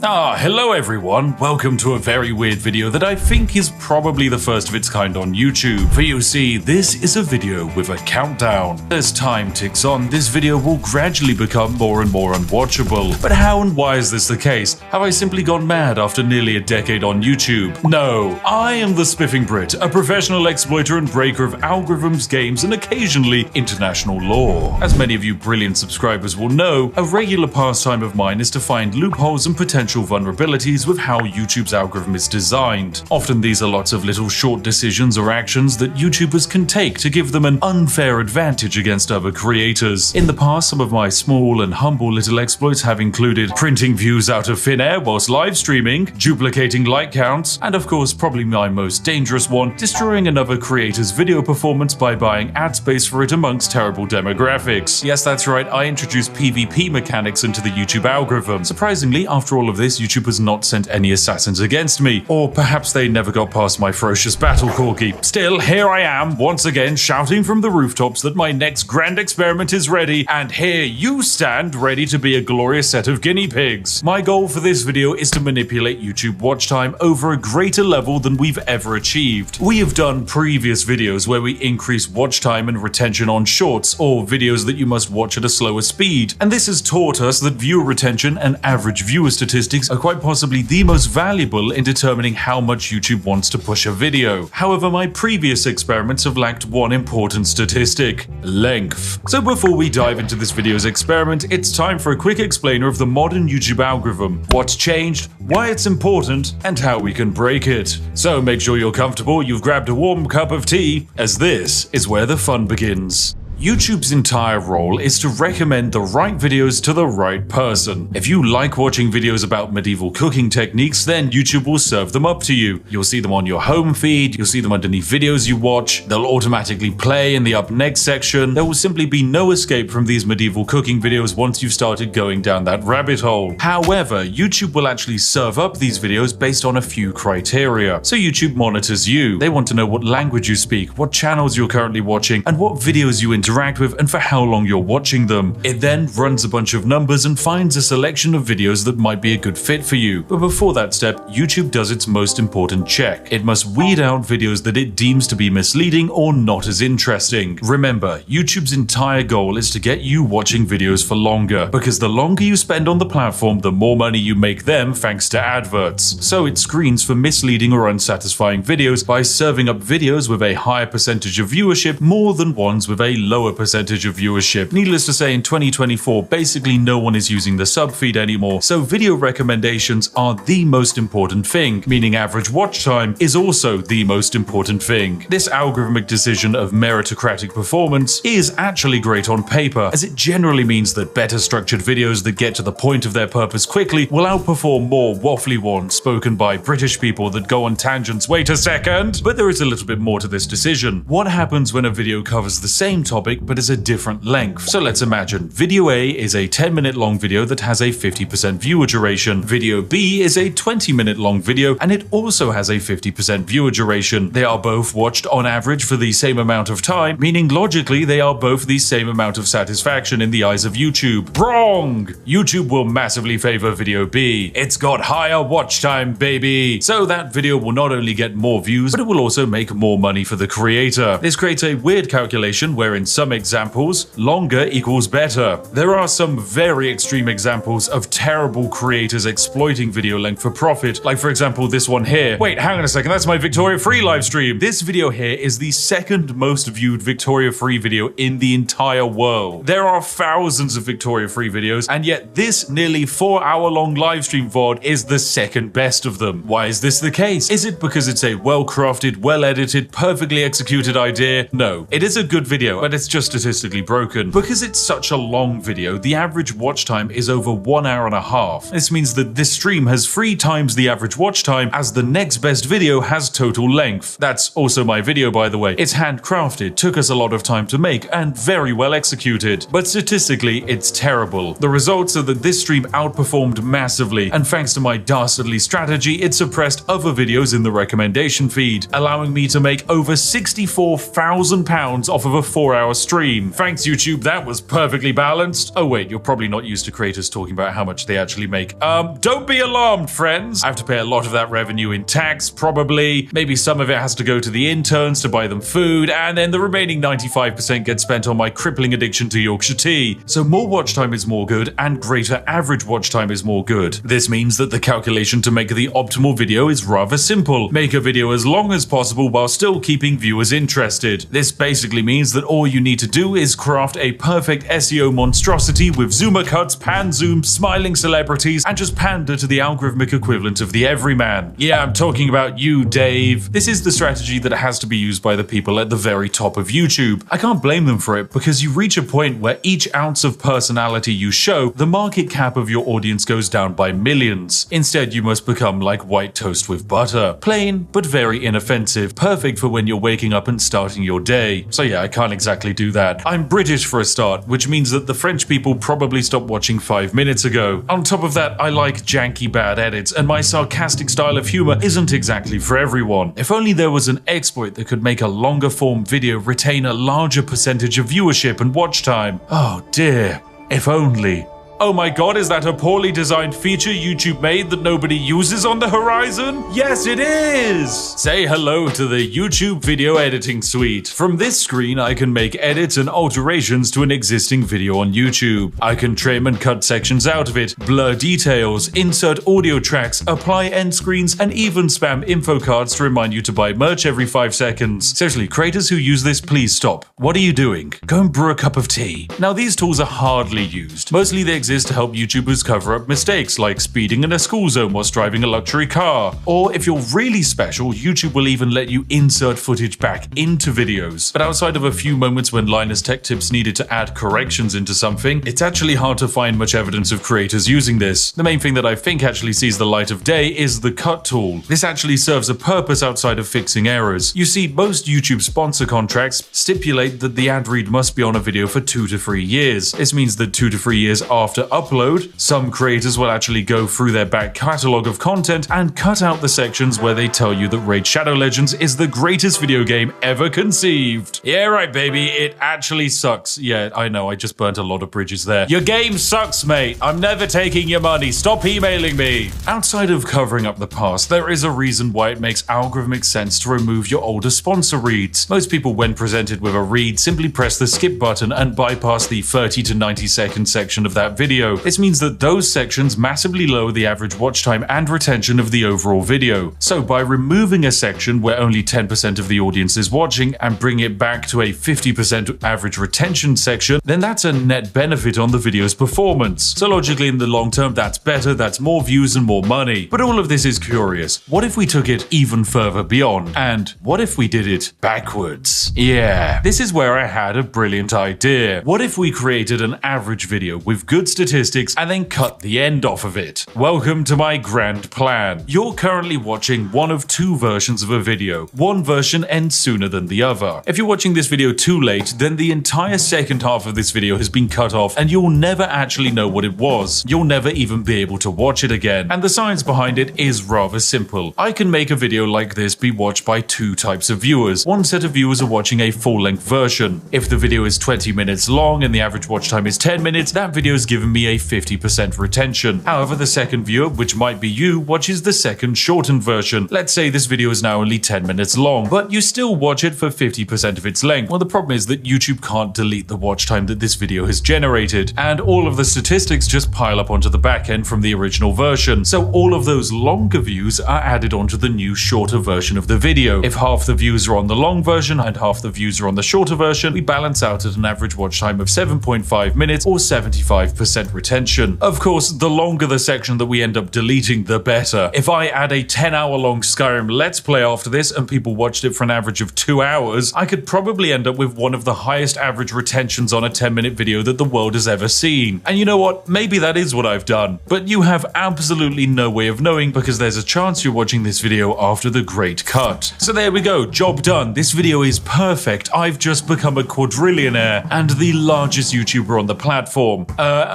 Hello everyone, welcome to a very weird video that I think is probably the first of its kind on YouTube. For you see, this is a video with a countdown. As time ticks on, this video will gradually become more and more unwatchable. But how and why is this the case? Have I simply gone mad after nearly a decade on YouTube? No, I am the Spiffing Brit, a professional exploiter and breaker of algorithms, games, and occasionally international law. As many of you brilliant subscribers will know, a regular pastime of mine is to find loopholes and potential vulnerabilities with how YouTube's algorithm is designed. Often these are lots of little short decisions or actions that YouTubers can take to give them an unfair advantage against other creators. In the past, some of my small and humble little exploits have included printing views out of thin air whilst live streaming, duplicating like counts, and of course probably my most dangerous one, destroying another creator's video performance by buying ad space for it amongst terrible demographics. Yes, that's right, I introduced PvP mechanics into the YouTube algorithm. Surprisingly, after all of this, YouTube has not sent any assassins against me, or perhaps they never got past my ferocious battle corgi. Still, here I am, once again shouting from the rooftops that my next grand experiment is ready, and here you stand ready to be a glorious set of guinea pigs. My goal for this video is to manipulate YouTube watch time over a greater level than we've ever achieved. We have done previous videos where we increase watch time and retention on shorts, or videos that you must watch at a slower speed, and this has taught us that viewer retention and average viewer statistics are quite possibly the most valuable in determining how much YouTube wants to push a video. However, my previous experiments have lacked one important statistic: length. So before we dive into this video's experiment, it's time for a quick explainer of the modern YouTube algorithm, what's changed, why it's important, and how we can break it. So make sure you're comfortable, you've grabbed a warm cup of tea, as this is where the fun begins. YouTube's entire role is to recommend the right videos to the right person. If you like watching videos about medieval cooking techniques, then YouTube will serve them up to you. You'll see them on your home feed, you'll see them underneath videos you watch, they'll automatically play in the up next section. There will simply be no escape from these medieval cooking videos once you've started going down that rabbit hole. However, YouTube will actually serve up these videos based on a few criteria. So YouTube monitors you. They want to know what language you speak, what channels you're currently watching, and what videos you interact with and for how long you're watching them. It then runs a bunch of numbers and finds a selection of videos that might be a good fit for you. But before that step, YouTube does its most important check. It must weed out videos that it deems to be misleading or not as interesting. Remember, YouTube's entire goal is to get you watching videos for longer, because the longer you spend on the platform, the more money you make them thanks to adverts. So it screens for misleading or unsatisfying videos by serving up videos with a higher percentage of viewership more than ones with a lower percentage of viewership. Needless to say, in 2024, basically no one is using the sub feed anymore, so video recommendations are the most important thing, meaning average watch time is also the most important thing. This algorithmic decision of meritocratic performance is actually great on paper, as it generally means that better structured videos that get to the point of their purpose quickly will outperform more waffly ones spoken by British people that go on tangents. Wait a second! But there is a little bit more to this decision. What happens when a video covers the same topic but is a different length? So let's imagine video A is a 10-minute long video that has a 50% viewer duration. Video B is a 20-minute long video and it also has a 50% viewer duration. They are both watched on average for the same amount of time, meaning logically they are both the same amount of satisfaction in the eyes of YouTube. Wrong! YouTube will massively favor video B. It's got higher watch time, baby! So that video will not only get more views, but it will also make more money for the creator. This creates a weird calculation where in some examples, longer equals better. There are some very extreme examples of terrible creators exploiting video length for profit, like for example this one here. Wait, hang on a second, that's my Victoria Free live stream. This video here is the second most viewed Victoria Free video in the entire world. There are thousands of Victoria Free videos, and yet this nearly 4-hour-long live stream VOD is the second best of them. Why is this the case? Is it because it's a well-crafted, well-edited, perfectly executed idea? No, it is a good video, but it's just statistically broken. Because it's such a long video, the average watch time is over 1 hour and a half. This means that this stream has 3 times the average watch time as the next best video has total length. That's also my video, by the way. It's handcrafted, took us a lot of time to make, and very well executed. But statistically, it's terrible. The results are that this stream outperformed massively, and thanks to my dastardly strategy, it suppressed other videos in the recommendation feed, allowing me to make over £64,000 off of a 4-hour 2-hour stream. Thanks YouTube, that was perfectly balanced. Oh wait, you're probably not used to creators talking about how much they actually make. Don't be alarmed, friends. I have to pay a lot of that revenue in tax, probably. Maybe some of it has to go to the interns to buy them food, and then the remaining 95% gets spent on my crippling addiction to Yorkshire tea. So more watch time is more good, and greater average watch time is more good. This means that the calculation to make the optimal video is rather simple. Make a video as long as possible while still keeping viewers interested. This basically means that all you need to do is craft a perfect SEO monstrosity with zoomer cuts, pan zoom, smiling celebrities, and just pander to the algorithmic equivalent of the everyman. Yeah, I'm talking about you, Dave. This is the strategy that has to be used by the people at the very top of YouTube. I can't blame them for it, because you reach a point where each ounce of personality you show, the market cap of your audience goes down by millions. Instead, you must become like white toast with butter. Plain, but very inoffensive. Perfect for when you're waking up and starting your day. So yeah, I can't exactly do that. I'm British for a start, which means that the French people probably stopped watching 5 minutes ago. On top of that, I like janky bad edits, and my sarcastic style of humor isn't exactly for everyone. If only there was an exploit that could make a longer form video retain a larger percentage of viewership and watch time. Oh dear, if only. Oh my god, is that a poorly designed feature YouTube made that nobody uses on the horizon? Yes, it is! Say hello to the YouTube Video Editing Suite. From this screen, I can make edits and alterations to an existing video on YouTube. I can trim and cut sections out of it, blur details, insert audio tracks, apply end screens, and even spam info cards to remind you to buy merch every 5 seconds. Seriously, creators who use this, please stop. What are you doing? Go and brew a cup of tea. Now, these tools are hardly used. Mostly they exist to help YouTubers cover up mistakes like speeding in a school zone whilst driving a luxury car. Or if you're really special, YouTube will even let you insert footage back into videos. But outside of a few moments when Linus Tech Tips needed to add corrections into something, it's actually hard to find much evidence of creators using this. The main thing that I think actually sees the light of day is the cut tool. This actually serves a purpose outside of fixing errors. You see, most YouTube sponsor contracts stipulate that the ad read must be on a video for 2 to 3 years. This means that 2 to 3 years after upload, some creators will actually go through their back catalogue of content and cut out the sections where they tell you that Raid Shadow Legends is the greatest video game ever conceived. Yeah, right, baby, it actually sucks. Yeah, I know, I just burnt a lot of bridges there. Your game sucks, mate. I'm never taking your money. Stop emailing me. Outside of covering up the past, there is a reason why it makes algorithmic sense to remove your older sponsor reads. Most people, when presented with a read, simply press the skip button and bypass the 30 to 90 second section of that video. This means that those sections massively lower the average watch time and retention of the overall video. So by removing a section where only 10% of the audience is watching and bring it back to a 50% average retention section, then that's a net benefit on the video's performance. So logically in the long term, that's better, that's more views and more money. But all of this is curious. What if we took it even further beyond? And what if we did it backwards? Yeah, this is where I had a brilliant idea. What if we created an average video with good statistics and then cut the end off of it? Welcome to my grand plan. You're currently watching one of 2 versions of a video. One version ends sooner than the other. If you're watching this video too late, then the entire second half of this video has been cut off and you'll never actually know what it was. You'll never even be able to watch it again. And the science behind it is rather simple. I can make a video like this be watched by 2 types of viewers. One set of viewers are watching a full-length version. If the video is 20 minutes long and the average watch time is 10 minutes, that video has given me a 50% retention. However, the second viewer, which might be you, watches the second shortened version. Let's say this video is now only 10 minutes long, but you still watch it for 50% of its length. Well, the problem is that YouTube can't delete the watch time that this video has generated, and all of the statistics just pile up onto the back end from the original version. So all of those longer views are added onto the new shorter version of the video. If half the views are on the long version and half the views are on the shorter version, we balance out at an average watch time of 7.5 minutes or 75% retention. Of course, the longer the section that we end up deleting, the better. If I add a 10-hour long Skyrim Let's Play after this and people watched it for an average of 2 hours, I could probably end up with one of the highest average retentions on a 10-minute video that the world has ever seen. And you know what? Maybe that is what I've done. But you have absolutely no way of knowing because there's a chance you're watching this video after the great cut. So there we go, job done. This video is perfect. I've just become a quadrillionaire and the largest YouTuber on the platform.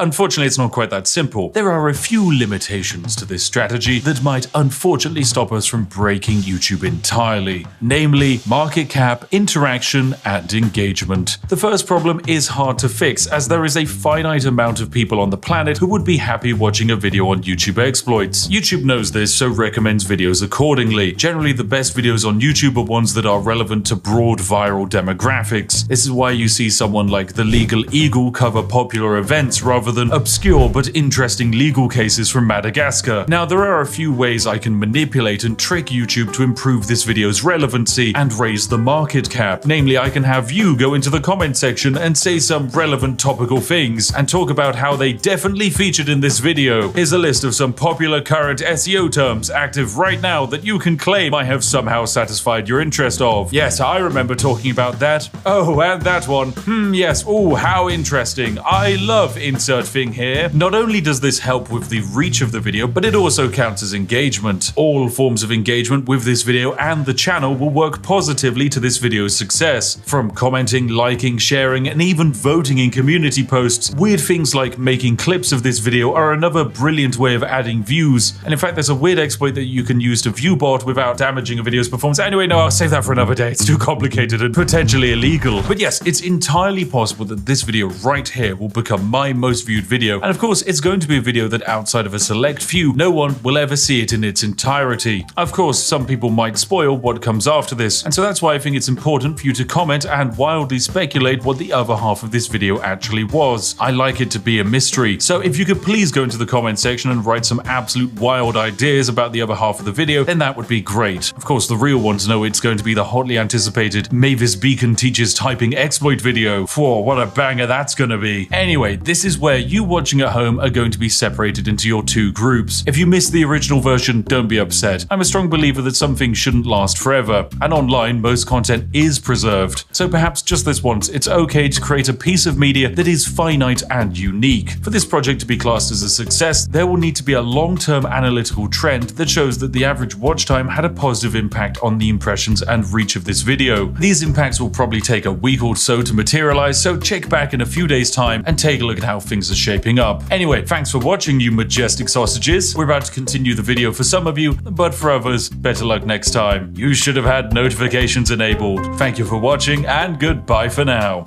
unfortunately it's not quite that simple. There are a few limitations to this strategy that might unfortunately stop us from breaking YouTube entirely, namely market cap, interaction, and engagement. The first problem is hard to fix, as there is a finite amount of people on the planet who would be happy watching a video on YouTube exploits. YouTube knows this, so recommends videos accordingly. Generally, the best videos on YouTube are ones that are relevant to broad viral demographics. This is why you see someone like the Legal Eagle cover popular events rather than obscure but interesting legal cases from Madagascar. Now, there are a few ways I can manipulate and trick YouTube to improve this video's relevancy and raise the market cap. Namely, I can have you go into the comment section and say some relevant topical things and talk about how they definitely featured in this video. Here's a list of some popular current SEO terms active right now that you can claim I have somehow satisfied your interest of. Yes, I remember talking about that. Oh, and that one. Yes. Oh, how interesting. I love insert thing here. Not only does this help with the reach of the video, but it also counts as engagement. All forms of engagement with this video and the channel will work positively to this video's success. From commenting, liking, sharing, and even voting in community posts, weird things like making clips of this video are another brilliant way of adding views. And in fact, there's a weird exploit that you can use to view bot without damaging a video's performance. Anyway, no, I'll save that for another day. It's too complicated and potentially illegal. But yes, it's entirely possible that this video right here will become my most viewed video. And of course, it's going to be a video that outside of a select few, no one will ever see it in its entirety. Of course, some people might spoil what comes after this. And so that's why I think it's important for you to comment and wildly speculate what the other half of this video actually was. I like it to be a mystery. So if you could please go into the comment section and write some absolute wild ideas about the other half of the video, then that would be great. Of course, the real ones know it's going to be the hotly anticipated Mavis Beacon teaches typing exploit video. Whoa, what a banger that's gonna be. Anyway, this is where you watching at home are going to be separated into your two groups. If you missed the original version, don't be upset. I'm a strong believer that some things shouldn't last forever, and online most content is preserved. So perhaps just this once, it's okay to create a piece of media that is finite and unique. For this project to be classed as a success, there will need to be a long-term analytical trend that shows that the average watch time had a positive impact on the impressions and reach of this video. These impacts will probably take a week or so to materialize, so check back in a few days' time and take a look at how things are shaping up. Anyway, thanks for watching, you majestic sausages. We're about to continue the video for some of you, but for others, better luck next time. You should have had notifications enabled. Thank you for watching, and goodbye for now.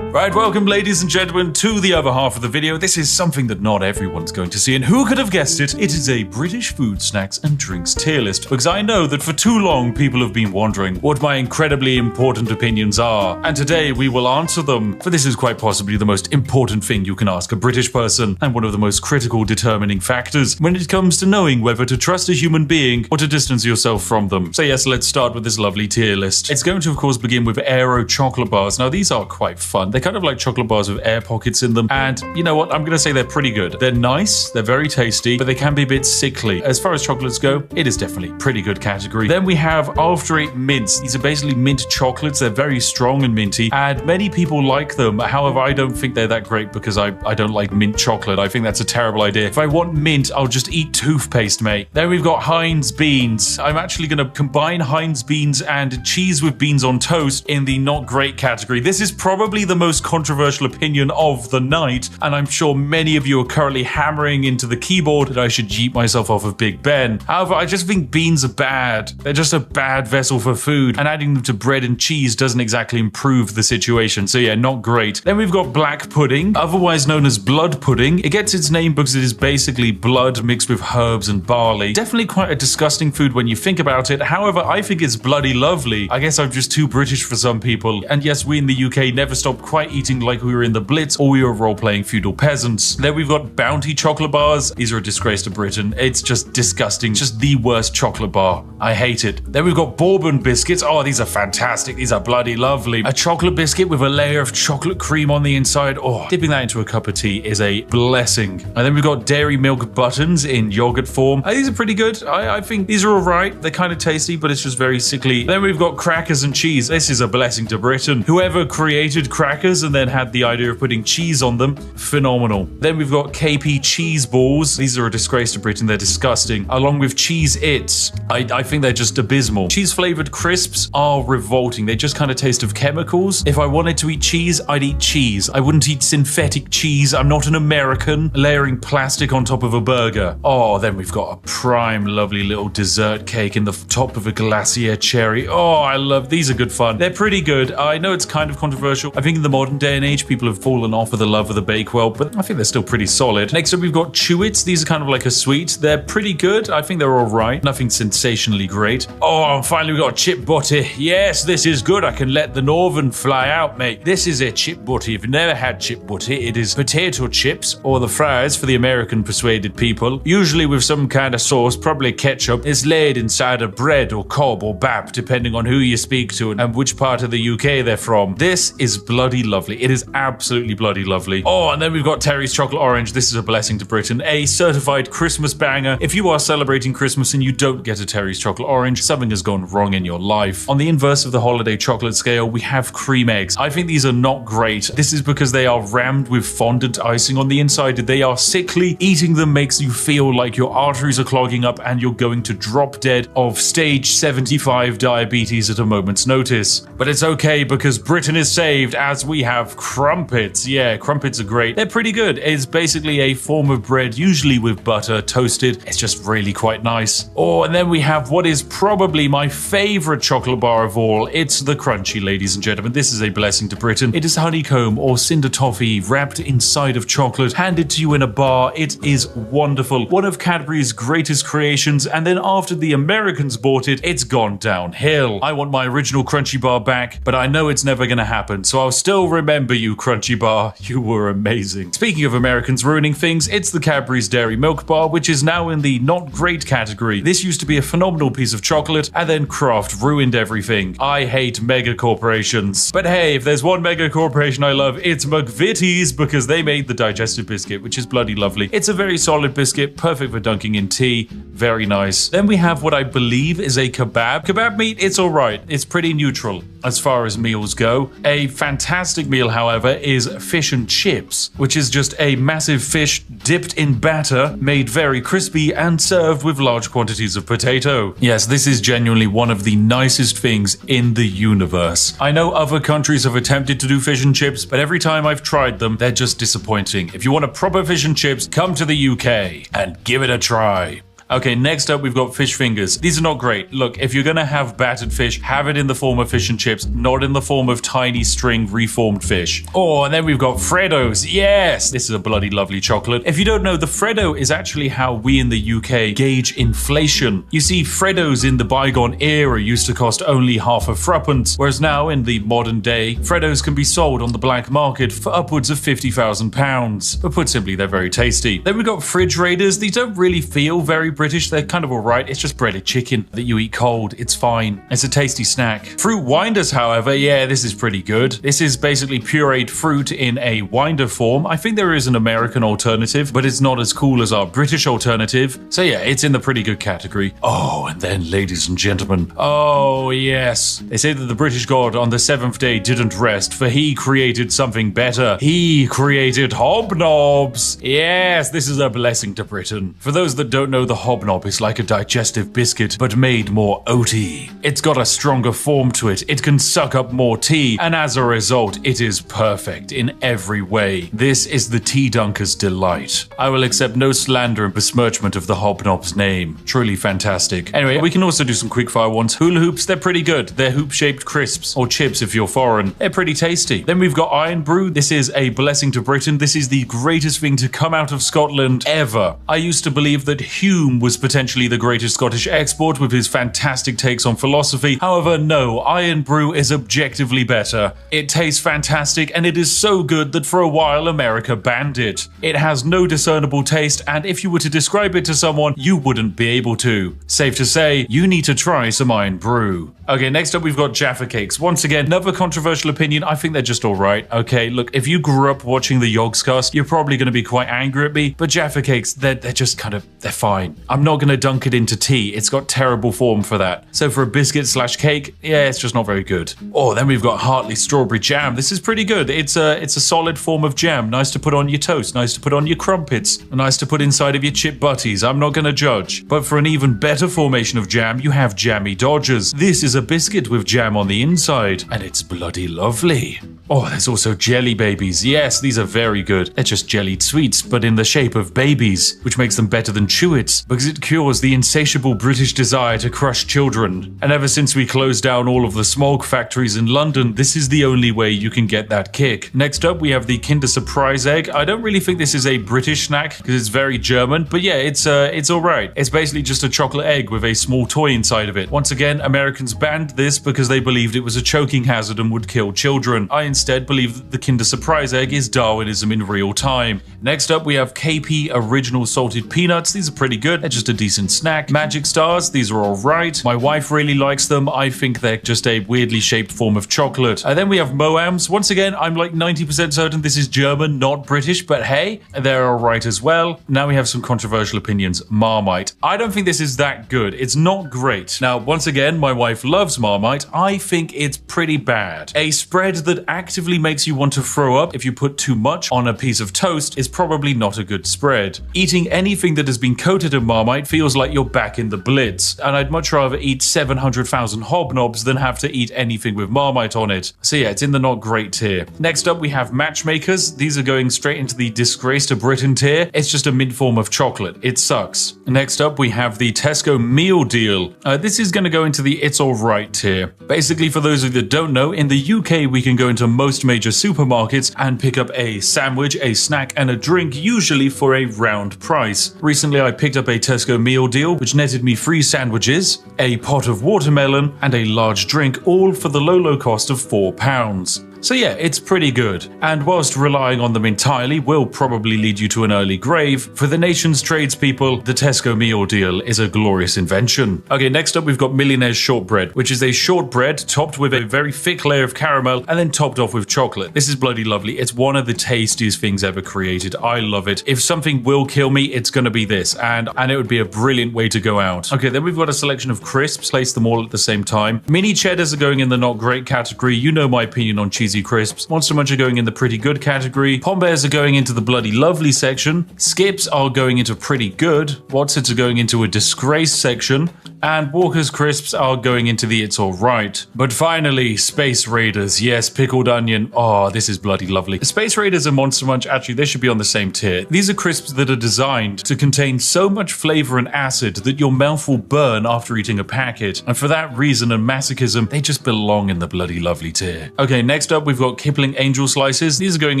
Right, welcome ladies and gentlemen to the other half of the video. This is something that not everyone's going to see, and who could have guessed it? It is a British food, snacks and drinks tier list, because I know that for too long people have been wondering what my incredibly important opinions are, and today we will answer them, for this is quite possibly the most important thing you can ask a British person, and one of the most critical determining factors when it comes to knowing whether to trust a human being or to distance yourself from them. So yes, let's start with this lovely tier list. It's going to of course begin with Aero chocolate bars. Now these are quite fun. They're kind of like chocolate bars with air pockets in them, and you know what, I'm gonna say they're pretty good. They're nice, they're very tasty, but they can be a bit sickly. As far as chocolates go, it is definitely pretty good category. Then we have After Eight mints. These are basically mint chocolates. They're very strong and minty, and many people like them. However, I don't think they're that great because I don't like mint chocolate. I think that's a terrible idea. If I want mint, I'll just eat toothpaste, mate. Then we've got Heinz beans. I'm actually gonna combine Heinz beans and cheese with beans on toast in the not great category. This is probably the most controversial opinion of the night, and I'm sure many of you are currently hammering into the keyboard that I should yeet myself off of Big Ben. However, I just think beans are bad. They're just a bad vessel for food, and adding them to bread and cheese doesn't exactly improve the situation. So yeah, not great. Then we've got black pudding, otherwise known as blood pudding. It gets its name because it is basically blood mixed with herbs and barley. Definitely quite a disgusting food when you think about it. However, I think it's bloody lovely. I guess I'm just too British for some people. And yes, we in the UK never stopped quite eating like we were in the Blitz or we were role-playing feudal peasants. Then we've got Bounty chocolate bars. These are a disgrace to Britain. It's just disgusting. Just the worst chocolate bar. I hate it. Then we've got Bourbon biscuits. Oh, these are fantastic. These are bloody lovely. A chocolate biscuit with a layer of chocolate cream on the inside. Oh, dipping that into a cup of tea is a blessing. And then we've got dairy milk buttons in yogurt form. These are pretty good. I think these are all right. They're kind of tasty, but it's just very sickly. Then we've got crackers and cheese. This is a blessing to Britain. Whoever created crackers fingers and then had the idea of putting cheese on them. Phenomenal. Then we've got KP cheese balls. These are a disgrace to Britain. They're disgusting. Along with Cheez-Its. I think they're just abysmal. Cheese flavored crisps are revolting. They just kind of taste of chemicals. If I wanted to eat cheese, I'd eat cheese. I wouldn't eat synthetic cheese. I'm not an American layering plastic on top of a burger. Oh, then we've got a prime lovely little dessert cake in the top of a glacier cherry. Oh, I love these. Are good fun. They're pretty good. I know it's kind of controversial. I think in the modern day and age, people have fallen off of the love of the Bakewell, but I think they're still pretty solid. Next up, we've got Chew-Its. These are kind of like a sweet. They're pretty good. I think they're all right. Nothing sensationally great. Oh, and finally, we've got chip butty. Yes, this is good. I can let the northern fly out, mate. This is a chip butty. If you've never had chip butty, it is potato chips or the fries for the American persuaded people, usually with some kind of sauce, probably ketchup. It's laid inside of bread or cob or bap, depending on who you speak to and which part of the UK they're from. This is bloody lovely. It is absolutely bloody lovely. Oh, and then we've got Terry's Chocolate Orange. This is a blessing to Britain. A certified Christmas banger. If you are celebrating Christmas and you don't get a Terry's Chocolate Orange, something has gone wrong in your life. On the inverse of the holiday chocolate scale, we have cream eggs. I think these are not great. This is because they are rammed with fondant icing on the inside. They are sickly. Eating them makes you feel like your arteries are clogging up and you're going to drop dead of stage 75 diabetes at a moment's notice. But it's okay because Britain is saved as we have crumpets. Yeah, crumpets are great. They're pretty good. It's basically a form of bread, usually with butter, toasted. It's just really quite nice. Oh, and then we have what is probably my favorite chocolate bar of all. It's the Crunchy, ladies and gentlemen. This is a blessing to Britain. It is honeycomb or cinder toffee wrapped inside of chocolate, handed to you in a bar. It is wonderful. One of Cadbury's greatest creations, and then after the Americans bought it, it's gone downhill. I want my original Crunchy bar back, but I know it's never gonna happen, so I'll still remember you, Crunchy bar. You were amazing. Speaking of Americans ruining things, it's the Cadbury's Dairy Milk Bar, which is now in the not great category. This used to be a phenomenal piece of chocolate, and then Kraft ruined everything. I hate mega corporations. But hey, if there's one mega corporation I love, it's McVitie's, because they made the digestive biscuit, which is bloody lovely. It's a very solid biscuit, perfect for dunking in tea. Very nice. Then we have what I believe is a kebab. Kebab meat, it's alright. It's pretty neutral as far as meals go. A fantastic meal, however, is fish and chips, which is just a massive fish dipped in batter, made very crispy and served with large quantities of potato. Yes, this is genuinely one of the nicest things in the universe. I know other countries have attempted to do fish and chips, but every time I've tried them, they're just disappointing. If you want a proper fish and chips, come to the UK and give it a try. Okay, next up we've got fish fingers. These are not great. Look, if you're gonna have battered fish, have it in the form of fish and chips, not in the form of tiny string reformed fish. Oh, and then we've got Freddos. Yes! This is a bloody lovely chocolate. If you don't know, the Freddo is actually how we in the UK gauge inflation. You see, Freddos in the bygone era used to cost only half a threepence, whereas now in the modern day, Freddos can be sold on the black market for upwards of £50,000. But put simply, they're very tasty. Then we've got Fridge Raiders. These don't really feel very British. They're kind of alright. It's just breaded chicken that you eat cold. It's fine. It's a tasty snack. Fruit Winders, however, yeah, this is pretty good. This is basically pureed fruit in a winder form. I think there is an American alternative, but it's not as cool as our British alternative. So yeah, it's in the pretty good category. Oh, and then, ladies and gentlemen, oh yes, they say that the British god on the seventh day didn't rest, for he created something better. He created hobnobs. Yes, this is a blessing to Britain. For those that don't know, the hobnob is like a digestive biscuit, but made more oaty. It's got a stronger form to it, it can suck up more tea, and as a result, it is perfect in every way. This is the tea dunker's delight. I will accept no slander and besmirchment of the hobnob's name. Truly fantastic. Anyway, we can also do some quickfire ones. Hula hoops, they're pretty good. They're hoop-shaped crisps, or chips if you're foreign. They're pretty tasty. Then we've got Iron Brew. This is a blessing to Britain. This is the greatest thing to come out of Scotland ever. I used to believe that Hume was potentially the greatest Scottish export with his fantastic takes on philosophy. However, no, Iron Brew is objectively better. It tastes fantastic, and it is so good that for a while America banned it. It has no discernible taste, and if you were to describe it to someone, you wouldn't be able to. Safe to say, you need to try some Iron Brew. Okay, next up we've got Jaffa Cakes. Once again, another controversial opinion. I think they're just alright. Okay, look, if you grew up watching the Yogscast, you're probably going to be quite angry at me, but Jaffa Cakes, they're just kind of, they're fine. I'm not going to dunk it into tea. It's got terrible form for that. So for a biscuit slash cake, yeah, it's just not very good. Oh, then we've got Hartley Strawberry Jam. This is pretty good. It's a solid form of jam. Nice to put on your toast. Nice to put on your crumpets. Nice to put inside of your chip butties. I'm not going to judge. But for an even better formation of jam, you have Jammy Dodgers. This is a biscuit with jam on the inside, and it's bloody lovely. Oh, there's also Jelly Babies. Yes, these are very good. They're just jellied sweets, but in the shape of babies, which makes them better than Chewits, because it cures the insatiable British desire to crush children. And ever since we closed down all of the smog factories in London, this is the only way you can get that kick. Next up, we have the Kinder Surprise Egg. I don't really think this is a British snack, because it's very German, but yeah, it's alright. It's basically just a chocolate egg with a small toy inside of it. Once again, Americans banned this because they believed it was a choking hazard and would kill children. I instead believe that the Kinder Surprise Egg is Darwinism in real time. Next up, we have KP Original Salted Peanuts. These are pretty good. They're just a decent snack. Magic Stars, these are alright. My wife really likes them. I think they're just a weirdly shaped form of chocolate. And then we have Moams. Once again, I'm like 90% certain this is German, not British, but hey, they're alright as well. Now we have some controversial opinions. Marmite. I don't think this is that good. It's not great. Now, once again, my wife loves Marmite. I think it's pretty bad. A spread that actively makes you want to throw up if you put too much on a piece of toast is probably not a good spread. Eating anything that has been coated in Marmite feels like you're back in the Blitz, and I'd much rather eat 700,000 hobnobs than have to eat anything with Marmite on it. So yeah, it's in the not great tier. Next up, we have Matchmakers. These are going straight into the disgrace to Britain tier. It's just a mint form of chocolate. It sucks. Next up, we have the Tesco Meal Deal. This is going to go into the it's alright tier. Basically, for those of you that don't know, in the UK, we can go into most major supermarkets and pick up a sandwich, a snack, and a drink, usually for a round price. Recently, I picked up a Tesco Meal Deal, which netted me 3 sandwiches, a pot of watermelon, and a large drink, all for the low cost of £4. So yeah, it's pretty good. And whilst relying on them entirely will probably lead you to an early grave, for the nation's tradespeople, the Tesco Meal Deal is a glorious invention. Okay, next up we've got Millionaire's Shortbread, which is a shortbread topped with a very thick layer of caramel and then topped off with chocolate. This is bloody lovely. It's one of the tastiest things ever created. I love it. If something will kill me, it's gonna be this, and it would be a brilliant way to go out. Okay, then we've got a selection of crisps, place them all at the same time. Mini cheddars are going in the not great category. You know my opinion on cheesy crisps. Monster Munch are going in the pretty good category. Pom Bears are going into the bloody lovely section. Skips are going into pretty good. Wotsits are going into a disgrace section. And Walker's Crisps are going into the it's alright. But finally, Space Raiders. Yes, pickled onion. Oh, this is bloody lovely. Space Raiders and Monster Munch, actually, they should be on the same tier. These are crisps that are designed to contain so much flavor and acid that your mouth will burn after eating a packet. And for that reason and masochism, they just belong in the bloody lovely tier. Okay, next up, we've got Kipling Angel Slices. These are going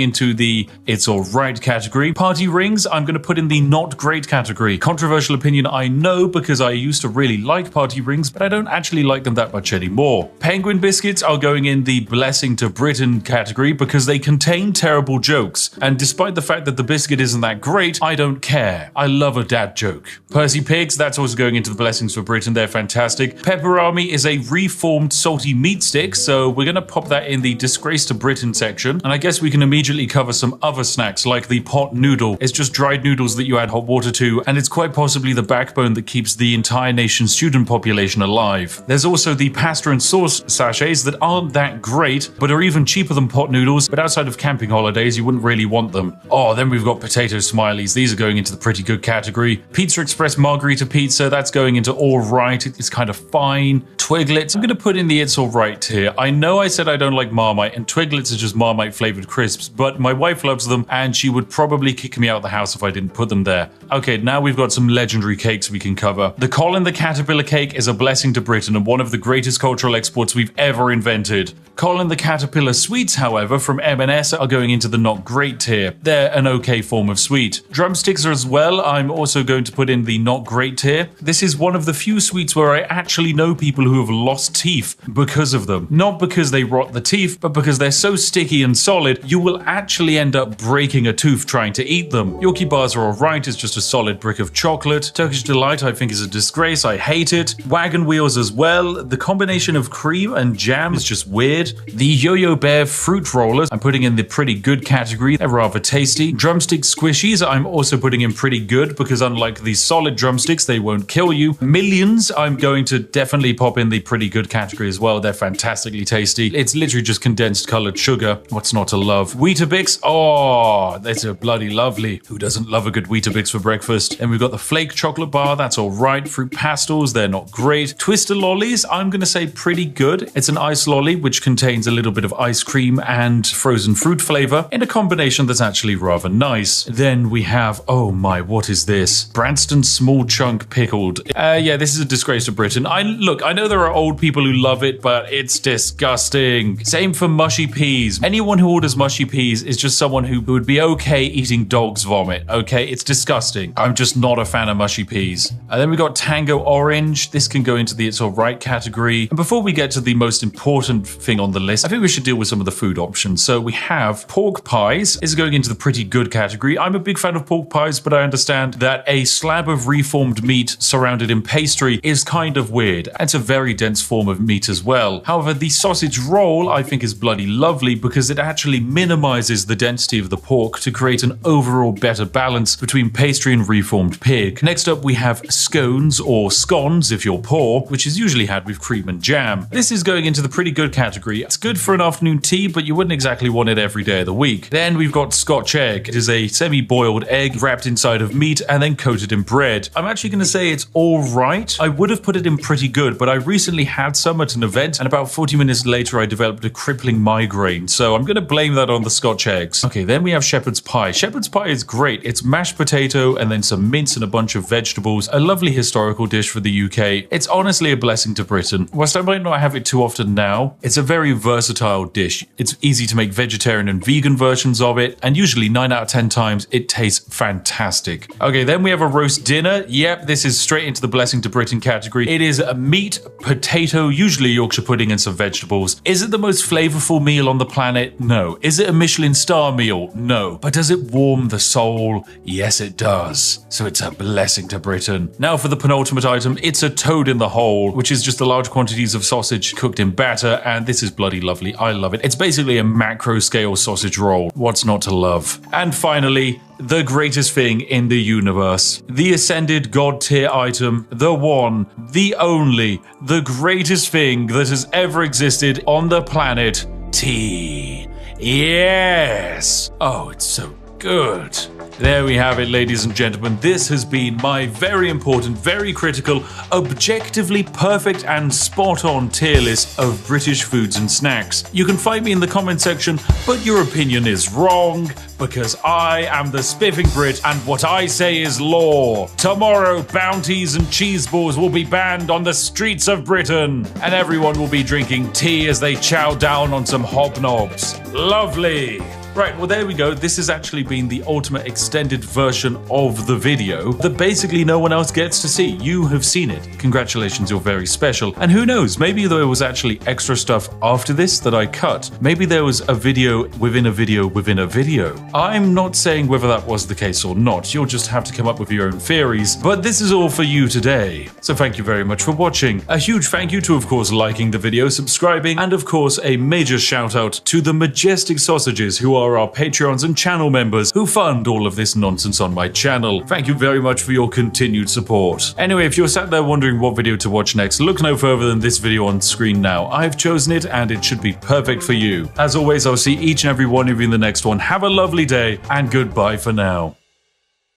into the it's alright category. Party Rings, I'm going to put in the not great category. Controversial opinion, I know, because I used to really like Party Rings, but I don't actually like them that much anymore. Penguin Biscuits are going in the blessing to Britain category because they contain terrible jokes. And despite the fact that the biscuit isn't that great, I don't care. I love a dad joke. Percy Pigs, that's also going into the blessings for Britain. They're fantastic. Pepperami is a reformed salty meat stick, so we're going to pop that in the disgrace to Britain section. And I guess we can immediately cover some other snacks like the pot noodle. It's just dried noodles that you add hot water to, and it's quite possibly the backbone that keeps the entire nation's student population alive. There's also the pasta and sauce sachets that aren't that great, but are even cheaper than pot noodles, but outside of camping holidays, you wouldn't really want them. Oh, then we've got potato smileys. These are going into the pretty good category. Pizza Express Margarita Pizza, that's going into all right. It's kind of fine. Twiglets, I'm going to put in the it's all right tier. I know I said I don't like Marmite, and Twiglets are just Marmite flavored crisps, but my wife loves them, and she would probably kick me out of the house if I didn't put them there. Okay, now we've got some legendary cakes we can cover. The Colin the Caterpillar cake is a blessing to Britain and one of the greatest cultural exports we've ever invented. Colin the Caterpillar sweets, however, from M&S are going into the not great tier. They're an okay form of sweet. Drumsticks are as well. I'm also going to put in the not great tier. This is one of the few sweets where I actually know people who have lost teeth because of them. Not because they rot the teeth, but because they're so sticky and solid, you will actually end up breaking a tooth trying to eat them. Yorkie bars are alright, it's just a solid brick of chocolate. Turkish Delight I think is a disgrace, I hate hate it. Wagon wheels as well. The combination of cream and jam is just weird. The Yo-Yo Bear fruit rollers I'm putting in the pretty good category. They're rather tasty. Drumstick squishies I'm also putting in pretty good because unlike these solid drumsticks, they won't kill you. Millions I'm going to definitely pop in the pretty good category as well. They're fantastically tasty. It's literally just condensed colored sugar. What's not to love? Weetabix. Oh, that's a bloody lovely. Who doesn't love a good Weetabix for breakfast? And we've got the flake chocolate bar. That's all right. Fruit pastels. They're not great. Twister lollies. I'm going to say pretty good. It's an ice lolly, which contains a little bit of ice cream and frozen fruit flavor in a combination that's actually rather nice. Then we have, oh my, what is this? Branston small chunk pickled. Yeah, this is a disgrace to Britain. I know there are old people who love it, but it's disgusting. Same for mushy peas. Anyone who orders mushy peas is just someone who would be okay eating dog's vomit, okay? It's disgusting. I'm just not a fan of mushy peas. And then we got Tango Orange. This can go into the it's alright category. And before we get to the most important thing on the list, I think we should deal with some of the food options. So we have pork pies. This is going into the pretty good category. I'm a big fan of pork pies, but I understand that a slab of reformed meat surrounded in pastry is kind of weird. It's a very dense form of meat as well. However, the sausage roll I think is bloody lovely because it actually minimizes the density of the pork to create an overall better balance between pastry and reformed pig. Next up, we have scones or scones if you're poor, which is usually had with cream and jam. This is going into the pretty good category. It's good for an afternoon tea, but you wouldn't exactly want it every day of the week. Then we've got Scotch egg. It is a semi-boiled egg wrapped inside of meat and then coated in bread. I'm actually going to say it's all right. I would have put it in pretty good, but I recently had some at an event and about 40 minutes later I developed a crippling migraine, so I'm going to blame that on the Scotch eggs. Okay, then we have shepherd's pie. Shepherd's pie is great. It's mashed potato and then some mince and a bunch of vegetables. A lovely historical dish for the UK. It's honestly a blessing to Britain. Whilst I might not have it too often now, it's a very versatile dish. It's easy to make vegetarian and vegan versions of it, and usually 9 out of 10 times it tastes fantastic. Okay, then we have a roast dinner. Yep, this is straight into the blessing to Britain category. It is a meat, potato, usually Yorkshire pudding and some vegetables. Is it the most flavorful meal on the planet? No. Is it a Michelin star meal? No. But does it warm the soul? Yes, it does. So it's a blessing to Britain. Now for the penultimate item, it's a toad in the hole, which is just the large quantities of sausage cooked in batter, and this is bloody lovely. I love it. It's basically a macro scale sausage roll. What's not to love? And finally, the greatest thing in the universe. The ascended god tier item. The one, the only, the greatest thing that has ever existed on the planet. Tea. Yes. Oh, it's so good. There we have it, ladies and gentlemen. This has been my very important, very critical, objectively perfect and spot-on tier list of British foods and snacks. You can find me in the comment section, but your opinion is wrong, because I am the Spiffing Brit, and what I say is law. Tomorrow, bounties and cheese balls will be banned on the streets of Britain, and everyone will be drinking tea as they chow down on some hobnobs. Lovely. Right, well there we go. This has actually been the ultimate extended version of the video that basically no one else gets to see. You have seen it. Congratulations, you're very special. And who knows, maybe there was actually extra stuff after this that I cut. Maybe there was a video within a video within a video. I'm not saying whether that was the case or not. You'll just have to come up with your own theories. But this is all for you today. So thank you very much for watching. A huge thank you to, of course, liking the video, subscribing, and of course, a major shout out to the majestic sausages who are our Patreons and channel members who fund all of this nonsense on my channel. Thank you very much for your continued support. Anyway, if you're sat there wondering what video to watch next, look no further than this video on screen now. I've chosen it and it should be perfect for you. As always, I'll see each and every one of you in the next one. Have a lovely day and goodbye for now.